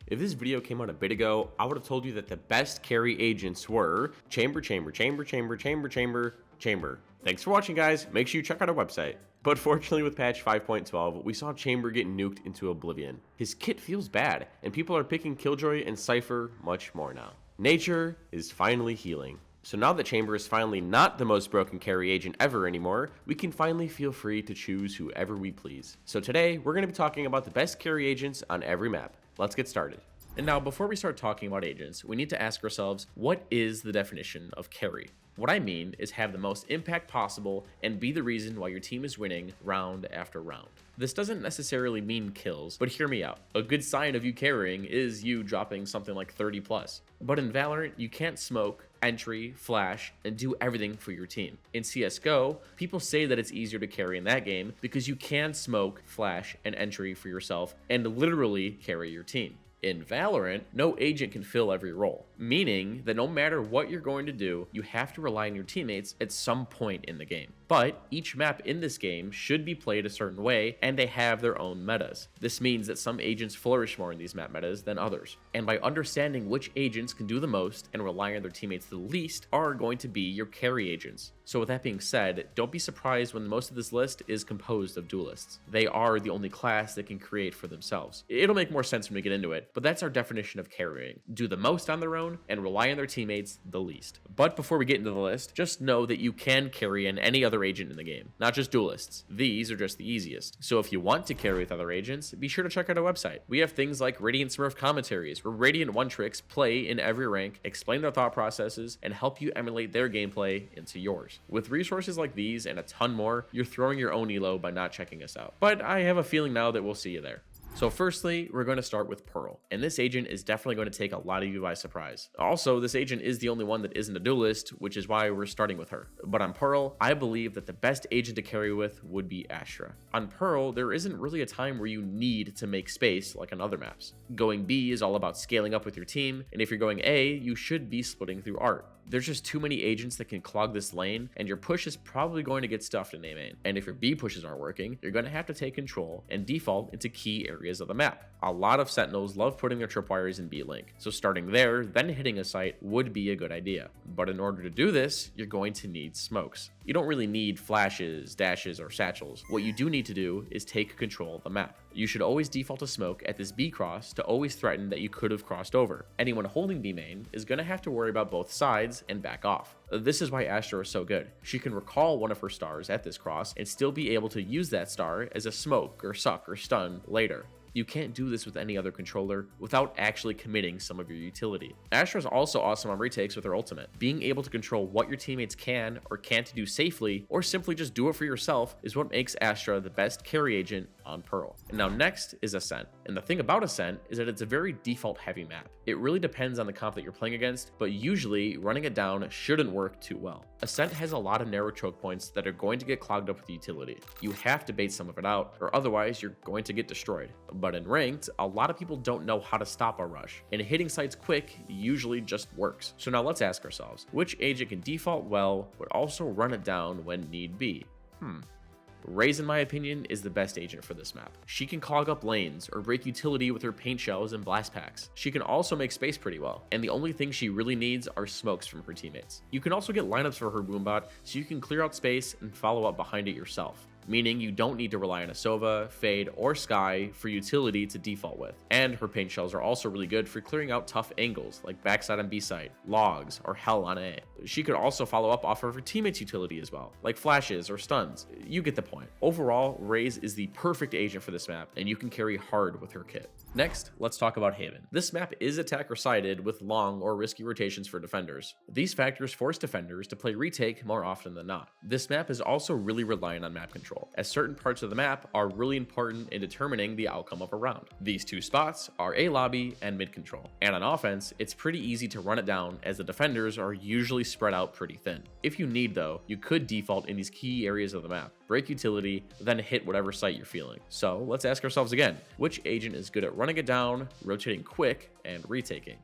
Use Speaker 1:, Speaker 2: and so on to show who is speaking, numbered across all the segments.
Speaker 1: If this video came out a bit ago, I would have told you that the best carry agents were Chamber. Thanks for watching, guys. Make sure you check out our website. But fortunately with patch 5.12, we saw Chamber get nuked into oblivion. His kit feels bad, and people are picking Killjoy and Cypher much more now. Nature is finally healing. So now that Chamber is finally not the most broken carry agent ever anymore, we can finally feel free to choose whoever we please. So today, we're going to be talking about the best carry agents on every map. Let's get started.
Speaker 2: And now, before we start talking about agents, we need to ask ourselves, what is the definition of carry? What I mean is have the most impact possible and be the reason why your team is winning round after round. This doesn't necessarily mean kills, but hear me out. A good sign of you carrying is you dropping something like 30 plus. But in Valorant, you can't smoke, entry, flash, and do everything for your team. In CSGO, people say that it's easier to carry in that game because you can smoke, flash, and entry for yourself and literally carry your team. In Valorant, no agent can fill every role, meaning that no matter what you're going to do, you have to rely on your teammates at some point in the game. But each map in this game should be played a certain way, and they have their own metas. This means that some agents flourish more in these map metas than others. And by understanding which agents can do the most and rely on their teammates the least are going to be your carry agents. So with that being said, don't be surprised when most of this list is composed of duelists. They are the only class that can create for themselves. It'll make more sense when we get into it, but that's our definition of carrying. Do the most on their own and rely on their teammates the least. But before we get into the list, just know that you can carry in any other agent in the game, not just duelists. These are just the easiest. So if you want to carry with other agents, be sure to check out our website. We have things like Radiant Smurf commentaries, where Radiant one-tricks play in every rank, explain their thought processes, and help you emulate their gameplay into yours. With resources like these and a ton more, you're throwing your own elo by not checking us out. But I have a feeling now that we'll see you there. So firstly, we're going to start with Pearl, and this agent is definitely going to take a lot of you by surprise. Also, this agent is the only one that isn't a duelist, which is why we're starting with her. But on Pearl, I believe that the best agent to carry with would be Astra. On Pearl, there isn't really a time where you need to make space like on other maps. Going B is all about scaling up with your team, and if you're going A, you should be splitting through art. There's just too many agents that can clog this lane, and your push is probably going to get stuffed in A main. And if your B pushes aren't working, you're going to have to take control and default into key areas of the map. A lot of Sentinels love putting their tripwires in B link, so starting there, then hitting a site would be a good idea. But in order to do this, you're going to need smokes. You don't really need flashes, dashes, or satchels. What you do need to do is take control of the map. You should always default to smoke at this B cross to always threaten that you could have crossed over. Anyone holding B main is going to have to worry about both sides and back off. This is why Astra is so good. She can recall one of her stars at this cross and still be able to use that star as a smoke or suck or stun later. You can't do this with any other controller without actually committing some of your utility. Astra is also awesome on retakes with her ultimate. Being able to control what your teammates can or can't do safely, or simply just do it for yourself, is what makes Astra the best carry agent on Pearl. And now next is Ascent. And the thing about Ascent is that it's a very default heavy map. It really depends on the comp that you're playing against, but usually running it down shouldn't work too well. Ascent has a lot of narrow choke points that are going to get clogged up with utility. You have to bait some of it out, or otherwise you're going to get destroyed. But in ranked, a lot of people don't know how to stop a rush, and hitting sites quick usually just works. So now let's ask ourselves, which agent can default well, but also run it down when need be? Raze, in my opinion, is the best agent for this map. She can clog up lanes or break utility with her paint shells and blast packs. She can also make space pretty well, and the only thing she really needs are smokes from her teammates. You can also get lineups for her boombot so you can clear out space and follow up behind it yourself, meaning you don't need to rely on a Sova, Fade, or Sky for utility to default with. And her paint shells are also really good for clearing out tough angles like backside on B side, logs, or hell on A. She could also follow up off of her teammates' utility as well, like flashes or stuns. You get the point. Overall, Raze is the perfect agent for this map, and you can carry hard with her kit. Next, let's talk about Haven. This map is attacker-sided with long or risky rotations for defenders. These factors force defenders to play retake more often than not. This map is also really reliant on map control, as certain parts of the map are really important in determining the outcome of a round. These two spots are A lobby and mid control. And on offense, it's pretty easy to run it down as the defenders are usually spread out pretty thin. If you need though, you could default in these key areas of the map, break utility, then hit whatever site you're feeling. So let's ask ourselves again, which agent is good at running it down, rotating quick, and retaking?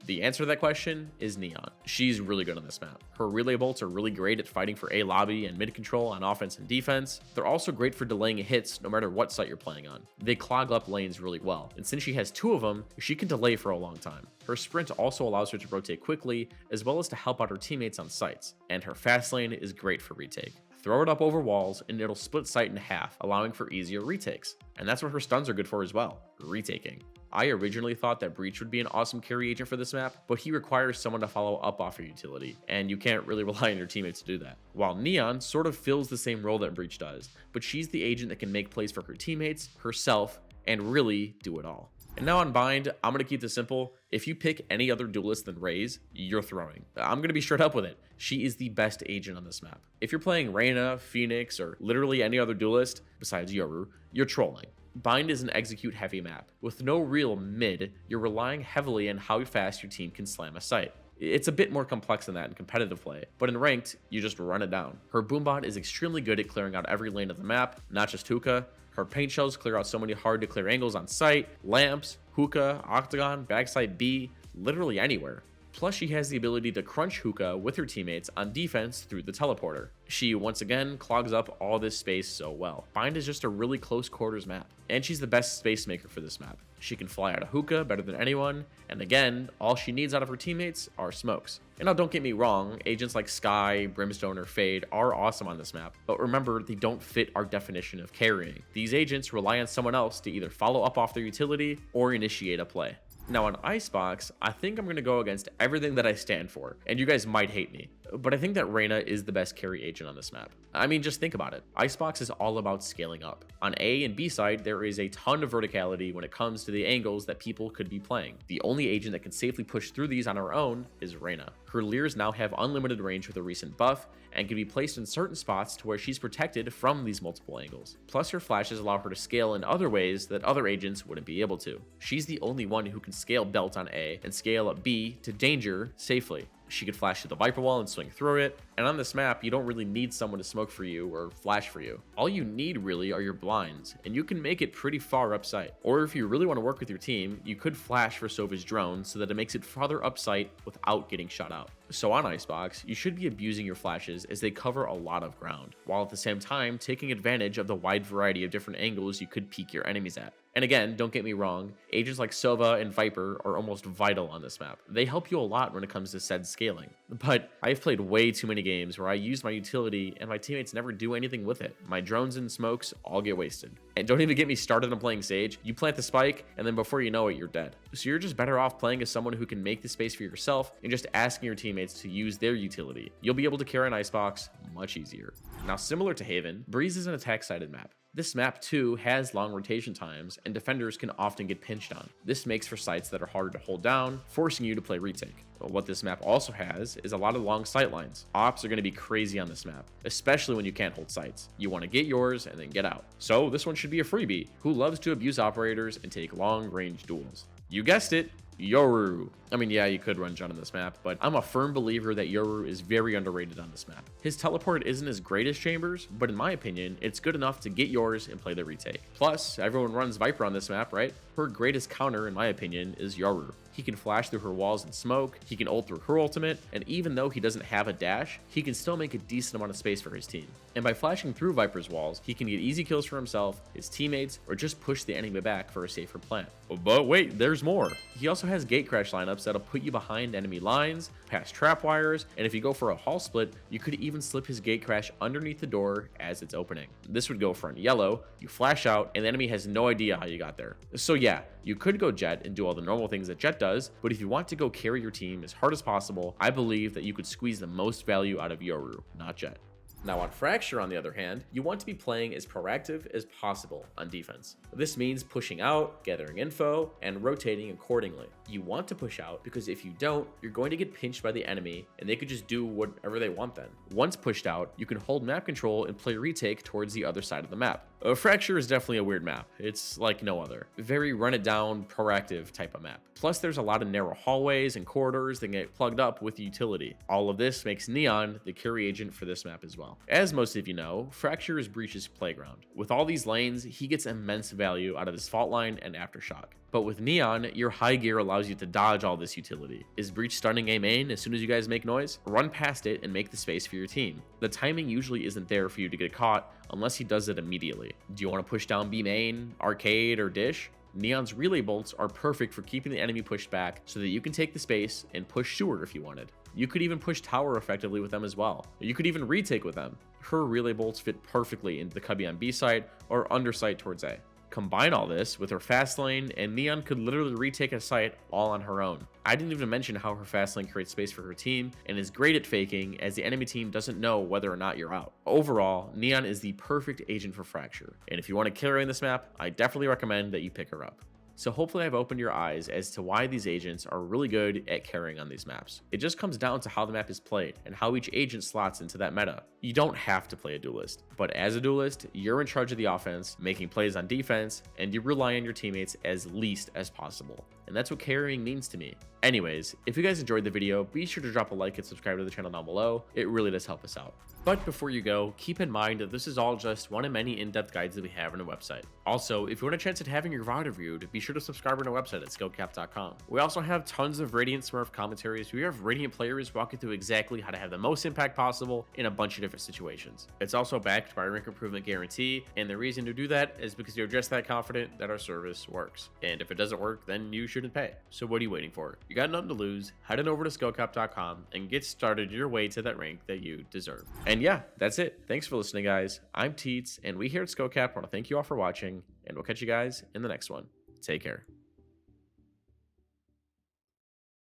Speaker 2: The answer to that question is Neon. She's really good on this map. Her relay bolts are really great at fighting for A lobby and mid control on offense and defense. They're also great for delaying hits no matter what site you're playing on. They clog up lanes really well, and since she has 2 of them, she can delay for a long time. Her sprint also allows her to rotate quickly, as well as to help out her teammates on sites, and her fast lane is great for retake. Throw it up over walls and it'll split site in half, allowing for easier retakes. And that's what her stuns are good for as well, retaking. I originally thought that Breach would be an awesome carry agent for this map, but he requires someone to follow up off your utility, and you can't really rely on your teammates to do that. While Neon sort of fills the same role that Breach does, but she's the agent that can make plays for her teammates, herself, and really do it all. And now on Bind, I'm going to keep this simple. If you pick any other duelist than Raze, you're throwing. I'm going to be straight up with it. She is the best agent on this map. If you're playing Reyna, Phoenix, or literally any other duelist besides Yoru, you're trolling. Bind is an execute heavy map. With no real mid, you're relying heavily on how fast your team can slam a site. It's a bit more complex than that in competitive play, but in ranked, you just run it down. Her boombot is extremely good at clearing out every lane of the map, not just hookah. Her paint shells clear out so many hard to clear angles on site, lamps, hookah, octagon, backside B, literally anywhere. Plus, she has the ability to crunch hookah with her teammates on defense through the teleporter. She, once again, clogs up all this space so well. Bind is just a really close quarters map, and she's the best space maker for this map. She can fly out a hookah better than anyone, and again, all she needs out of her teammates are smokes. And now don't get me wrong, agents like Skye, Brimstone, or Fade are awesome on this map, but remember, they don't fit our definition of carrying. These agents rely on someone else to either follow up off their utility or initiate a play. Now on Icebox, I think I'm going to go against everything that I stand for, and you guys might hate me, but I think that Reyna is the best carry agent on this map. I mean, just think about it. Icebox is all about scaling up. On A and B side, there is a ton of verticality when it comes to the angles that people could be playing. The only agent that can safely push through these on her own is Reyna. Her Leers now have unlimited range with a recent buff, and can be placed in certain spots to where she's protected from these multiple angles. Plus, her flashes allow her to scale in other ways that other agents wouldn't be able to. She's the only one who can scale belt on A and scale up B to danger safely. She could flash to the Viper wall and swing through it, and on this map, you don't really need someone to smoke for you or flash for you. All you need really are your blinds, and you can make it pretty far up site. Or if you really want to work with your team, you could flash for Sova's drone so that it makes it farther up site without getting shot out. So on Icebox, you should be abusing your flashes as they cover a lot of ground, while at the same time taking advantage of the wide variety of different angles you could peek your enemies at. And again, don't get me wrong, agents like Sova and Viper are almost vital on this map. They help you a lot when it comes to said scaling. But I've played way too many games where I use my utility and my teammates never do anything with it. My drones and smokes all get wasted. And don't even get me started on playing Sage. You plant the spike, and then before you know it, you're dead. So you're just better off playing as someone who can make the space for yourself and just asking your teammates to use their utility. You'll be able to carry an Icebox much easier. Now, similar to Haven, Breeze is an attack-sided map. This map too has long rotation times, and defenders can often get pinched on. This makes for sites that are harder to hold down, forcing you to play retake. But what this map also has is a lot of long sight lines. Ops are going to be crazy on this map, especially when you can't hold sites. You want to get yours and then get out. So this one should be a freebie who loves to abuse operators and take long range duels. You guessed it, Yoru. I mean, yeah, you could run Jett on this map, but I'm a firm believer that Yoru is very underrated on this map. His teleport isn't as great as Chambers, but in my opinion, it's good enough to get yours and play the retake. Plus, everyone runs Viper on this map, right? Her greatest counter, in my opinion, is Yoru. He can flash through her walls and smoke, he can ult through her ultimate, and even though he doesn't have a dash, he can still make a decent amount of space for his team. And by flashing through Viper's walls, he can get easy kills for himself, his teammates, or just push the enemy back for a safer plant. But wait, there's more. He also has gate crash lineups that'll put you behind enemy lines, past trap wires, and if you go for a hall split, you could even slip his gate crash underneath the door as it's opening. This would go front yellow, you flash out, and the enemy has no idea how you got there. So yeah, you could go Jett and do all the normal things that Jett does, but if you want to go carry your team as hard as possible, I believe that you could squeeze the most value out of Yoru, not Jett. Now on Fracture, on the other hand, you want to be playing as proactive as possible on defense. This means pushing out, gathering info, and rotating accordingly. You want to push out because if you don't, you're going to get pinched by the enemy and they could just do whatever they want then. Once pushed out, you can hold map control and play retake towards the other side of the map. Fracture is definitely a weird map. It's like no other. Very run it down, proactive type of map. Plus there's a lot of narrow hallways and corridors that get plugged up with utility. All of this makes Neon the carry agent for this map as well. now. As most of you know, Fracture is Breach's playground. With all these lanes, he gets immense value out of his fault line and Aftershock. But with Neon, your high gear allows you to dodge all this utility. Is Breach stunning a main as soon as you guys make noise? Run past it and make the space for your team. The timing usually isn't there for you to get caught unless he does it immediately. Do you want to push down B main, arcade, or dish? Neon's relay bolts are perfect for keeping the enemy pushed back so that you can take the space and push sewer if you wanted. You could even push tower effectively with them as well. You could even retake with them. Her relay bolts fit perfectly into the cubby on B side or underside towards A. Combine all this with her fast lane, and Neon could literally retake a site all on her own. I didn't even mention how her fast lane creates space for her team and is great at faking, as the enemy team doesn't know whether or not you're out. Overall, Neon is the perfect agent for Fracture, and if you want to kill her in this map, I definitely recommend that you pick her up. So hopefully I've opened your eyes as to why these agents are really good at carrying on these maps. It just comes down to how the map is played and how each agent slots into that meta. You don't have to play a duelist, but as a duelist, you're in charge of the offense, making plays on defense, and you rely on your teammates as least as possible. And that's what carrying means to me. Anyways, if you guys enjoyed the video, be sure to drop a like and subscribe to the channel down below. It really does help us out. But before you go, keep in mind that this is all just one of many in-depth guides that we have on our website. Also, if you want a chance at having your VOD reviewed, be sure to subscribe on our website at SkillCapped.com. We also have tons of Radiant Smurf commentaries. We have Radiant players walking through exactly how to have the most impact possible in a bunch of different situations. It's also backed by a rank improvement guarantee, and the reason to do that is because you're just that confident that our service works. And if it doesn't work, then you shouldn't pay. So what are you waiting for? You got nothing to lose. Head on over to SkillCapped.com and get started your way to that rank that you deserve. And yeah, that's it. Thanks for listening, guys. I'm Teets, and we here at SkillCapped want to thank you all for watching, and we'll catch you guys in the next one. Take care.